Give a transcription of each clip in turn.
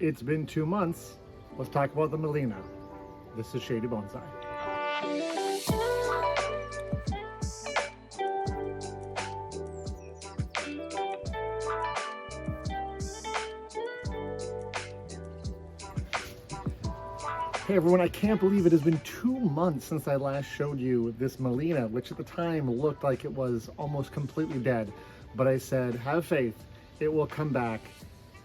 It's been 2 months. Let's talk about the Gmelina. This is Shady Bonsai. Hey everyone, I can't believe it has been 2 months since I last showed you this Gmelina, which at the time looked like it was almost completely dead. But I said, have faith, it will come back.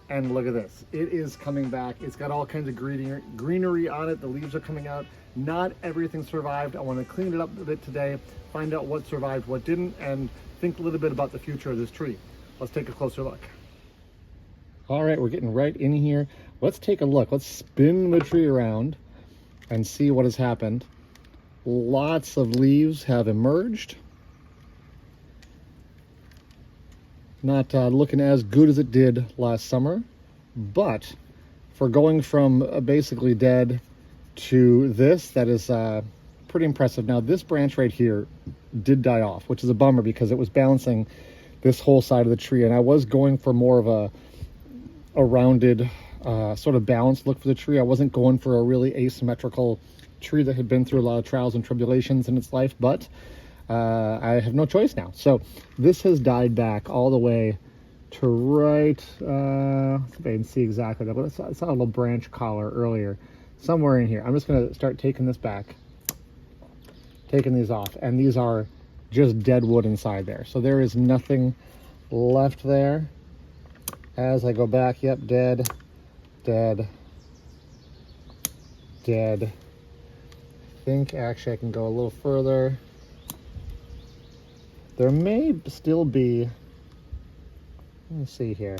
And look at this, it is coming back. It's got all kinds of greenery on it. The leaves are coming out. Not everything survived. I want to clean it up a bit today, find out what survived, what didn't, and think a little bit about the future of this tree. Let's take a closer look. All right, we're getting right in here. Let's take a look. Let's spin the tree around and see what has happened. Lots of leaves have emerged. Not looking as good as it did last summer, but for going from basically dead to this, that is pretty impressive. Now this branch right here did die off, which is a bummer because it was balancing this whole side of the tree, and I was going for more of a rounded sort of balanced look for the tree. I wasn't going for a really asymmetrical tree that had been through a lot of trials and tribulations in its life, but I have no choice now. So this has died back all the way to right, let's see if I can see exactly that, but I saw a little branch collar earlier, somewhere in here. I'm just going to start taking this back, taking these off, and these are just dead wood inside there. So there is nothing left there. As I go back, yep, dead, dead, dead. I think actually I can go a little further. There may still be, let me see here,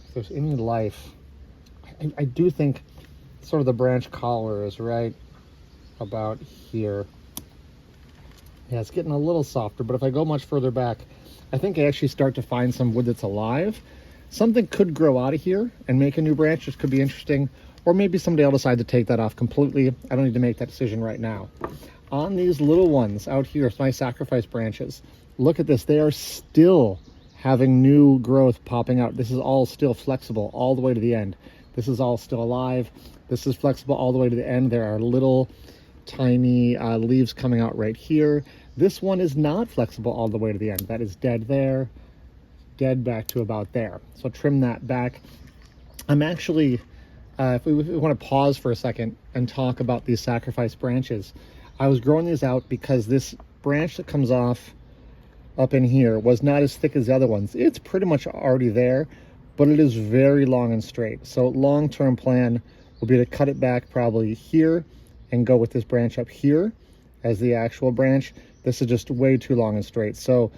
if there's any life. I do think sort of the branch collar is right about here. Yeah, it's getting a little softer, but if I go much further back, I think I actually start to find some wood that's alive. Something could grow out of here and make a new branch, which could be interesting, or maybe someday I'll decide to take that off completely. I don't need to make that decision right now. On these little ones out here, my sacrifice branches, look at this. They are still having new growth popping out. This is all still flexible all the way to the end. This is all still alive. This is flexible all the way to the end. There are little tiny leaves coming out right here. This one is not flexible all the way to the end. That is dead there, dead back to about there. So trim that back. I'm actually, if we want to pause for a second and talk about these sacrifice branches, I was growing these out because this branch that comes off up in here was not as thick as the other ones. It's pretty much already there, but it is very long and straight. So long-term plan will be to cut it back probably here and go with this branch up here as the actual branch. This is just way too long and straight. So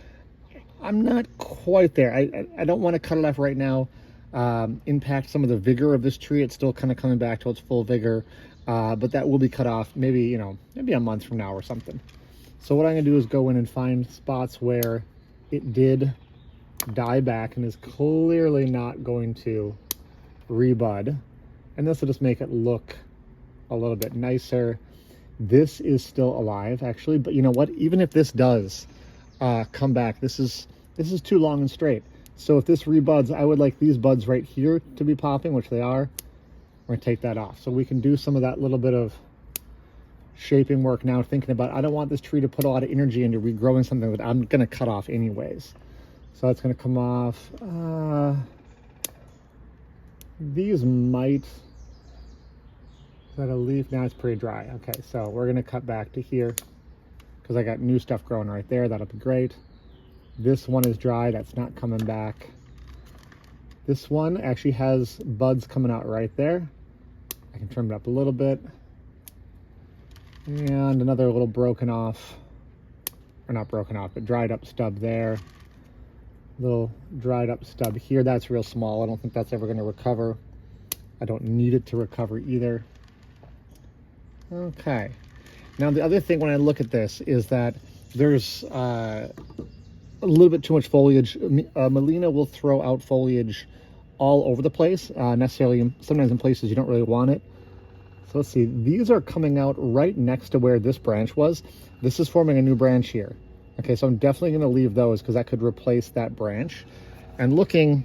I'm not quite there. I don't want to cut it off right now, impact some of the vigor of this tree. It's still kind of coming back to its full vigor. But that will be cut off maybe, maybe a month from now or something. So what I'm going to do is go in and find spots where it did die back and is clearly not going to rebud. And this will just make it look a little bit nicer. This is still alive, actually. But you know what? Even if this does come back, this is too long and straight. So if this rebuds, I would like these buds right here to be popping, which they are. We're gonna take that off. So we can do some of that little bit of shaping work now, thinking about, I don't want this tree to put a lot of energy into regrowing something that I'm gonna cut off anyways. So that's gonna come off. These might, is that a leaf? Now it's pretty dry. Okay, so we're gonna cut back to here because I got new stuff growing right there. That'll be great. This one is dry, that's not coming back. This one actually has buds coming out right there. I can trim it up a little bit. And another little broken off, or not broken off, but dried up stub there. Little dried up stub here. That's real small. I don't think that's ever going to recover. I don't need it to recover either. Okay. Now the other thing when I look at this is that there's a little bit too much foliage. Gmelina will throw out foliage all over the place, necessarily sometimes in places you don't really want it. So let's see, these are coming out right next to where this branch was. This is forming a new branch here. Okay, so I'm definitely going to leave those because that could replace that branch. And looking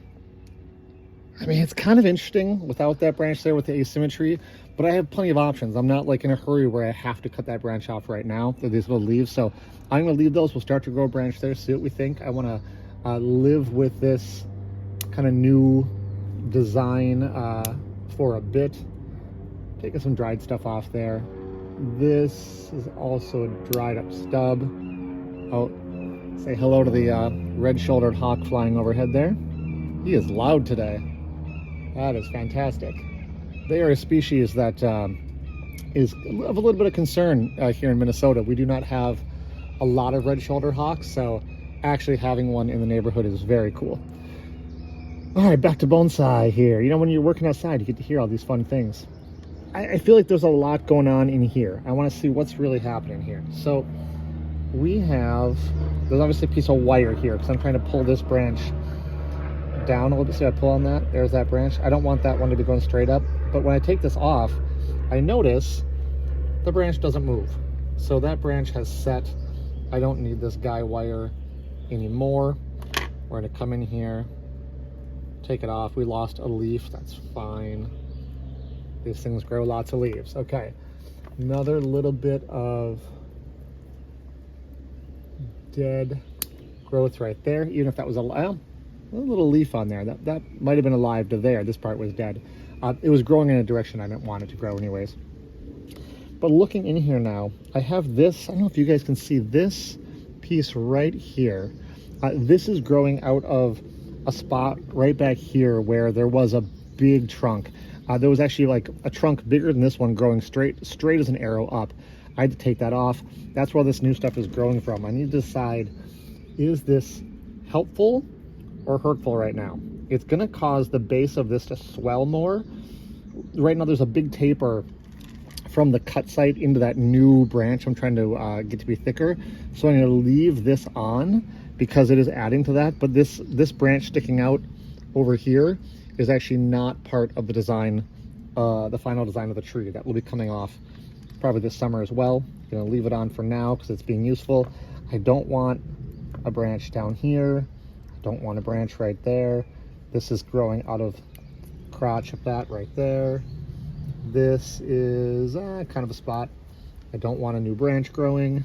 I mean, it's kind of interesting without that branch there with the asymmetry, but I have plenty of options. I'm not like in a hurry where I have to cut that branch off right now. These little leaves, so I'm going to leave those. We'll start to grow a branch there, see what we think. I want to live with this kind of new design for a bit. Taking some dried stuff off there. This is also a dried up stub. Oh, say hello to the red-shouldered hawk flying overhead there. He is loud today. That is fantastic. They are a species that is of a little bit of concern here in Minnesota. We do not have a lot of red-shouldered hawks, so actually having one in the neighborhood is very cool. All right, back to bonsai here. You know, when you're working outside, you get to hear all these fun things. I feel like there's a lot going on in here. I want to see what's really happening here. So there's obviously a piece of wire here because I'm trying to pull this branch down a little bit. See, I pull on that, there's that branch. I don't want that one to be going straight up, but when I take this off, I notice the branch doesn't move. So that branch has set. I don't need this guy wire anymore. We're going to come in here, take it off. We lost a leaf, that's fine. These things grow lots of leaves. Okay, another little bit of dead growth right there. Even if that was a little leaf on there, that might have been alive to there. This part was dead. It was growing in a direction I didn't want it to grow anyways. But looking in here now, I have this. I don't know if you guys can see this piece right here. This is growing out of a spot right back here where there was a big trunk. There was actually like a trunk bigger than this one growing straight as an arrow up. I had to take that off. That's where this new stuff is growing from. I need to decide, is this helpful or hurtful right now? It's going to cause the base of this to swell more. Right now there's a big taper from the cut site into that new branch I'm trying to get to be thicker. So I'm going to leave this on because it is adding to that. But this branch sticking out over here is actually not part of the design, the final design of the tree. That will be coming off probably this summer as well. I'm going to leave it on for now because it's being useful. I don't want a branch down here. I don't want a branch right there. This is growing out of crotch of that right there. This is kind of a spot. I don't want a new branch growing.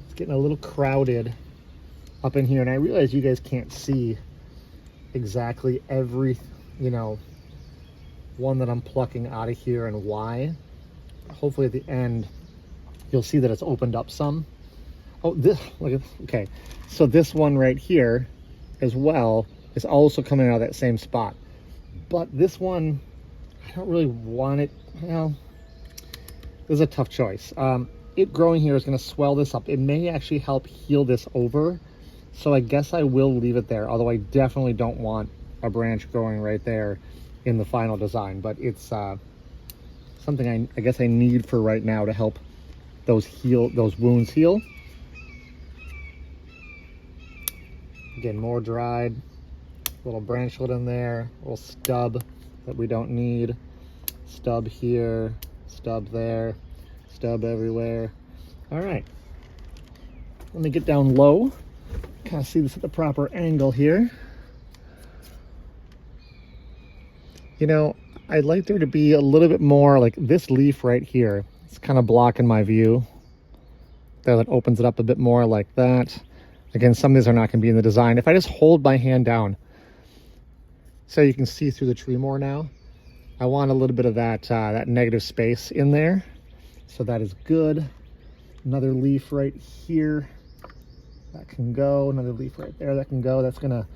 It's getting a little crowded up in here, and I realize you guys can't see exactly every, one that I'm plucking out of here and why. Hopefully at the end you'll see that it's opened up some. Oh, this, look at this. Okay, so this one right here as well is also coming out of that same spot, but this one I don't really want it. Well, this is a tough choice. It growing here is going to swell this up. It may actually help heal this over. So I guess I will leave it there, although I definitely don't want a branch growing right there in the final design. But it's something I guess I need for right now to help those wounds heal. Again, more dried, little branchlet in there, little stub that we don't need. Stub here, stub there, stub everywhere. All right, let me get down low. Kind of see this at the proper angle here. I'd like there to be a little bit more like this leaf right here. It's kind of blocking my view. There, that opens it up a bit more like that. Again, some of these are not going to be in the design. If I just hold my hand down so you can see through the tree more now, I want a little bit of that negative space in there. So that is good. Another leaf right here. That can go. Another leaf right there, that can go. That's gonna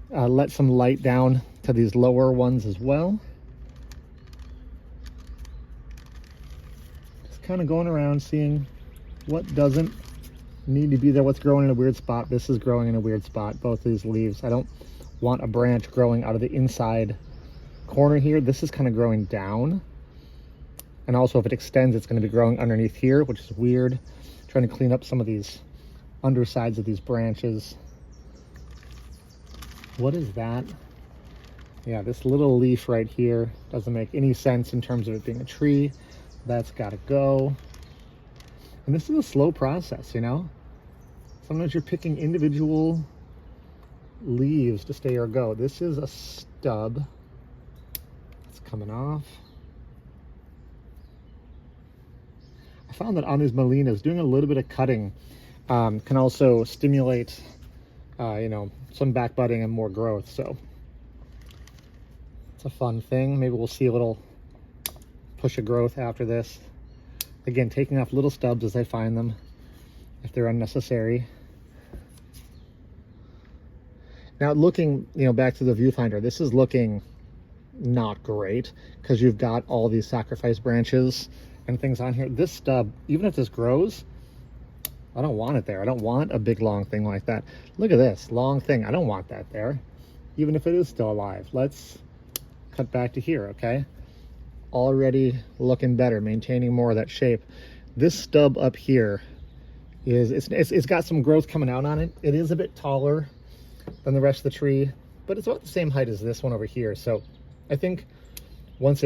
let some light down to these lower ones as well. Just kind of going around seeing what doesn't need to be there, what's growing in a weird spot. This is growing in a weird spot, both of these leaves. I don't want a branch growing out of the inside corner here. This is kind of growing down. And also if it extends, it's going to be growing underneath here, which is weird. Trying to clean up some of these undersides of these branches. What is that? Yeah, this little leaf right here doesn't make any sense in terms of it being a tree. That's got to go. And this is a slow process, Sometimes you're picking individual leaves to stay or go. This is a stub. It's coming off. I found that on these Gmelinas, doing a little bit of cutting can also stimulate, you know, some back budding and more growth. So it's a fun thing. Maybe we'll see a little push of growth after this. Again, taking off little stubs as I find them, if they're unnecessary. Now looking, you know, back to the viewfinder, this is looking not great because you've got all these sacrifice branches and things on here. This stub, even if this grows, I don't want it there. I don't want a big long thing like that. Look at this long thing. I don't want that there, even if it is still alive. Let's cut back to here, okay? Already looking better, maintaining more of that shape. This stub up here is, it's got some growth coming out on it. It is a bit taller than the rest of the tree, but it's about the same height as this one over here. So I think once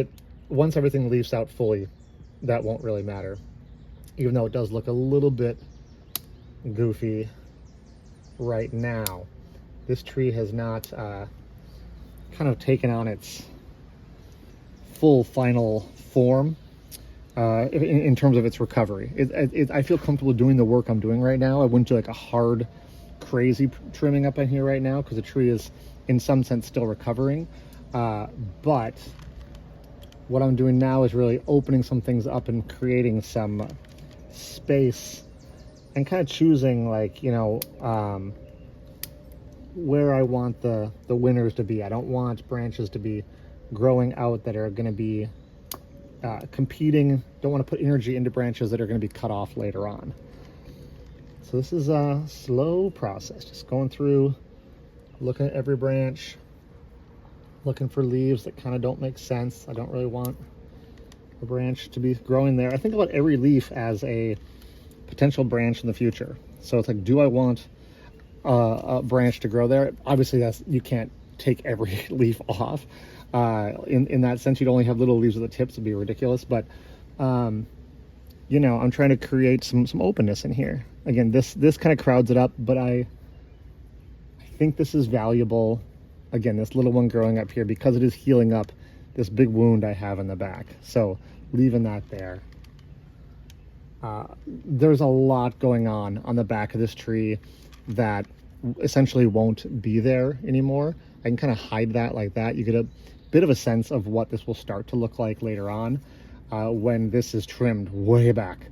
everything leaves out fully, that won't really matter, even though it does look a little bit goofy right now. This tree has not kind of taken on its full final form in terms of its recovery. I feel comfortable doing the work I'm doing right now. I wouldn't do like a hard, crazy trimming up in here right now because the tree is in some sense still recovering. But what I'm doing now is really opening some things up and creating some space and kind of choosing, like, you know, where I want the winners to be. I don't want branches to be growing out that are going to be competing. Don't want to put energy into branches that are going to be cut off later on. So this is a slow process, just going through, looking at every branch, looking for leaves that kind of don't make sense. I don't really want a branch to be growing there. I think about every leaf as a potential branch in the future. So it's like, do I want a branch to grow there? Obviously, that's, you can't take every leaf off. In that sense, you'd only have little leaves at the tips. It'd be ridiculous. But you know, I'm trying to create some openness in here. Again, this kind of crowds it up, but I think this is valuable. Again, this little one growing up here, because it is healing up this big wound I have in the back. So leaving that there. There's a lot going on the back of this tree that essentially won't be there anymore. I can kind of hide that like that. You get a bit of a sense of what this will start to look like later on when this is trimmed way back.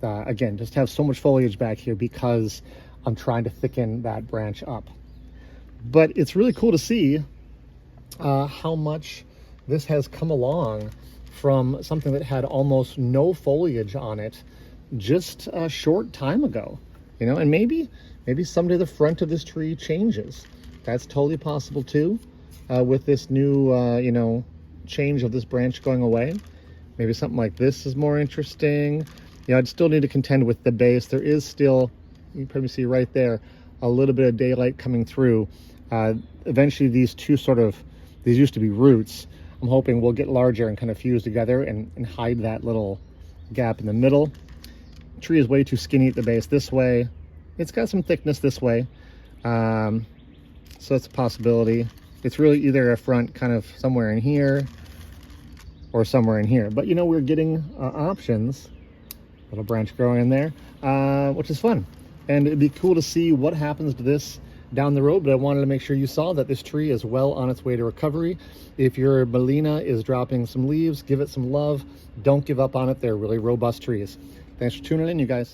Again, just have so much foliage back here because I'm trying to thicken that branch up. But it's really cool to see how much this has come along from something that had almost no foliage on it just a short time ago, you know. And maybe someday the front of this tree changes. That's totally possible too, with this new you know, change of this branch going away. Maybe something like this is more interesting. You know, I'd still need to contend with the base. There is still, you can probably see right there, a little bit of daylight coming through. Eventually these used to be roots. I'm hoping will get larger and kind of fuse together and hide that little gap in the middle. The tree is way too skinny at the base this way. It's got some thickness this way. So it's a possibility. It's really either a front kind of somewhere in here or somewhere in here. But you know, we're getting options. Little branch growing in there, which is fun. And it'd be cool to see what happens to this down the road. But I wanted to make sure you saw that this tree is well on its way to recovery. If your Gmelina is dropping some leaves, give it some love. Don't give up on it. They're really robust trees. Thanks for tuning in, you guys.